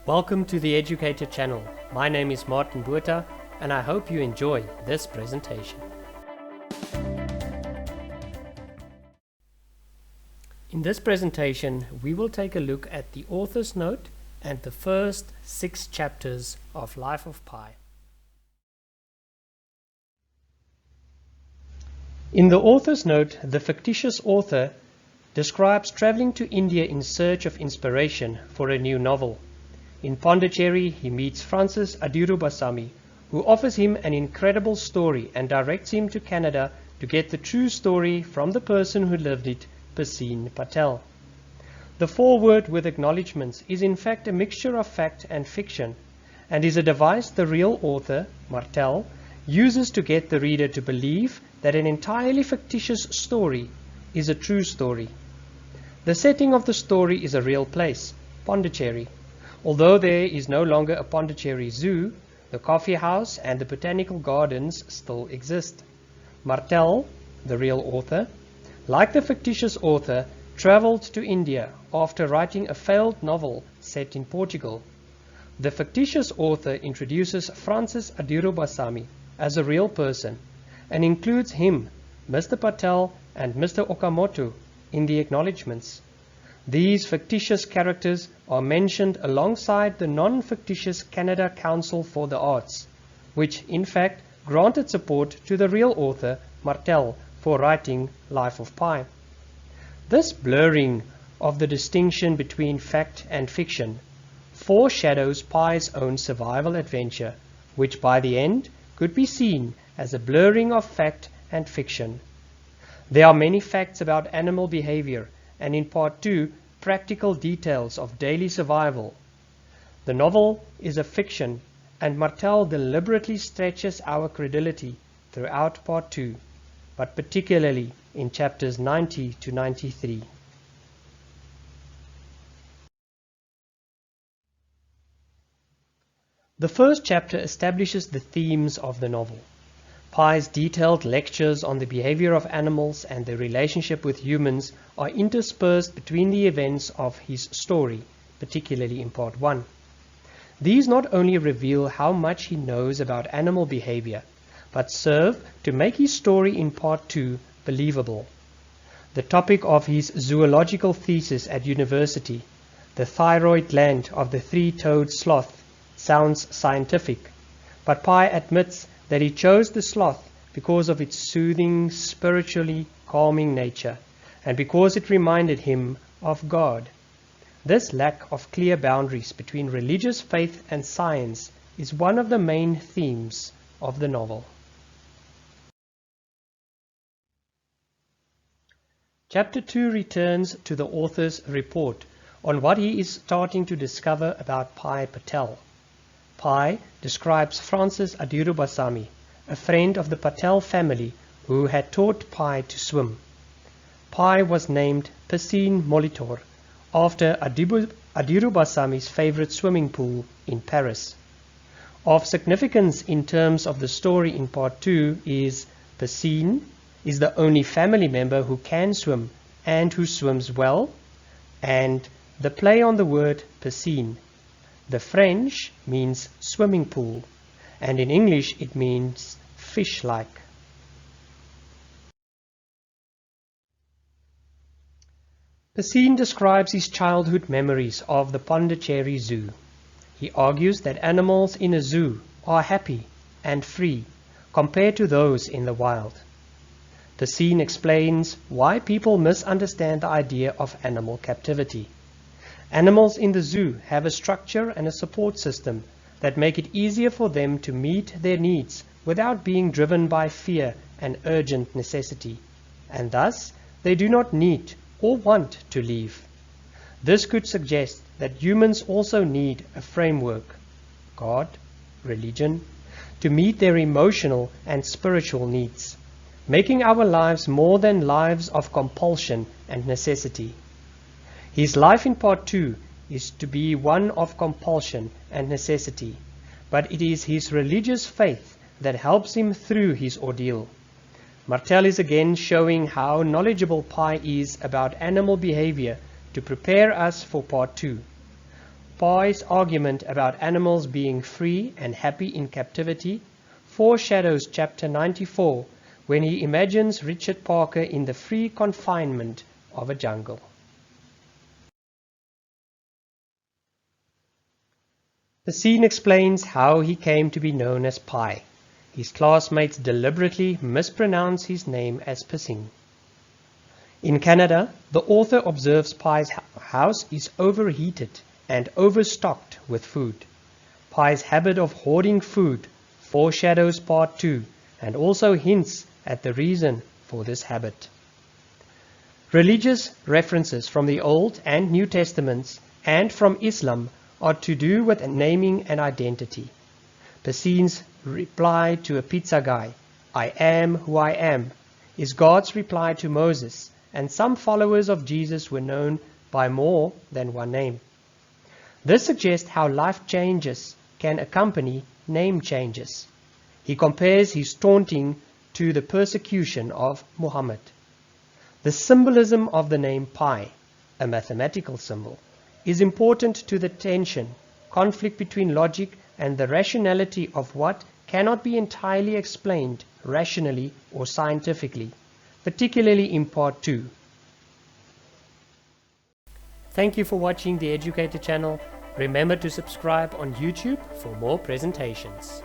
Welcome to the Educator channel. My name is Martin Botha and I hope you enjoy this presentation. In this presentation, we will take a look at the author's note and the first 6 chapters of Life of Pi. In the author's note, the fictitious author describes traveling to India in search of inspiration for a new novel. In Pondicherry, he meets Francis Adirubasamy, who offers him an incredible story and directs him to Canada to get the true story from the person who lived it, Paseen Patel. The foreword with acknowledgements is in fact a mixture of fact and fiction, and is a device the real author, Martel, uses to get the reader to believe that an entirely fictitious story is a true story. The setting of the story is a real place, Pondicherry. Although there is no longer a Pondicherry Zoo, the coffee house and the botanical gardens still exist. Martel, the real author, like the fictitious author, traveled to India after writing a failed novel set in Portugal. The fictitious author introduces Francis Adirubasamy as a real person and includes him, Mr. Patel and Mr. Okamoto in the acknowledgements. These fictitious characters are mentioned alongside the non-fictitious Canada Council for the Arts, which in fact granted support to the real author, Martel, for writing Life of Pi. This blurring of the distinction between fact and fiction foreshadows Pi's own survival adventure, which by the end could be seen as a blurring of fact and fiction. There are many facts about animal behavior, and in part 2, practical details of daily survival. The novel is a fiction, and Martel deliberately stretches our credulity throughout part 2, but particularly in chapters 90 to 93. The first chapter establishes the themes of the novel. Pi's detailed lectures on the behavior of animals and their relationship with humans are interspersed between the events of his story, particularly in part 1. These not only reveal how much he knows about animal behavior, but serve to make his story in part 2 believable. The topic of his zoological thesis at university, the thyroid gland of the three-toed sloth, sounds scientific, but Pi admits that he chose the sloth because of its soothing, spiritually calming nature, and because it reminded him of God. This lack of clear boundaries between religious faith and science is one of the main themes of the novel. Chapter 2 returns to the author's report on what he is starting to discover about Pi Patel. Pi describes Francis Adirubasamy, a friend of the Patel family who had taught Pi to swim. Pi was named Paseen Molitor after Adirubasamy's favorite swimming pool in Paris. Of significance in terms of the story in part 2 is Paseen is the only family member who can swim and who swims well, and the play on the word piscine. The French means swimming pool, and in English it means fish-like. Paseen describes his childhood memories of the Pondicherry Zoo. He argues that animals in a zoo are happy and free compared to those in the wild. Paseen explains why people misunderstand the idea of animal captivity. Animals in the zoo have a structure and a support system that make it easier for them to meet their needs without being driven by fear and urgent necessity, and thus they do not need or want to leave. This could suggest that humans also need a framework, God, religion, to meet their emotional and spiritual needs, making our lives more than lives of compulsion and necessity. His life in part 2 is to be one of compulsion and necessity, but it is his religious faith that helps him through his ordeal. Martel is again showing how knowledgeable Pi is about animal behavior to prepare us for part 2. Pai's argument about animals being free and happy in captivity foreshadows chapter 94 when he imagines Richard Parker in the free confinement of a jungle. The scene explains how he came to be known as Pai. His classmates deliberately mispronounce his name as Pissing. In Canada, the author observes Pai's house is overheated and overstocked with food. Pai's habit of hoarding food foreshadows part 2 and also hints at the reason for this habit. Religious references from the Old and New Testaments and from Islam are to do with naming and identity. Pissin's reply to a pizza guy, "I am who I am," is God's reply to Moses, and some followers of Jesus were known by more than one name. This suggests how life changes can accompany name changes. He compares his taunting to the persecution of Muhammad. The symbolism of the name Pi, a mathematical symbol, is important to the tension, conflict between logic and the rationality of what cannot be entirely explained rationally or scientifically, particularly in part 2. Thank you for watching the Educator channel. Remember to subscribe on YouTube for more presentations.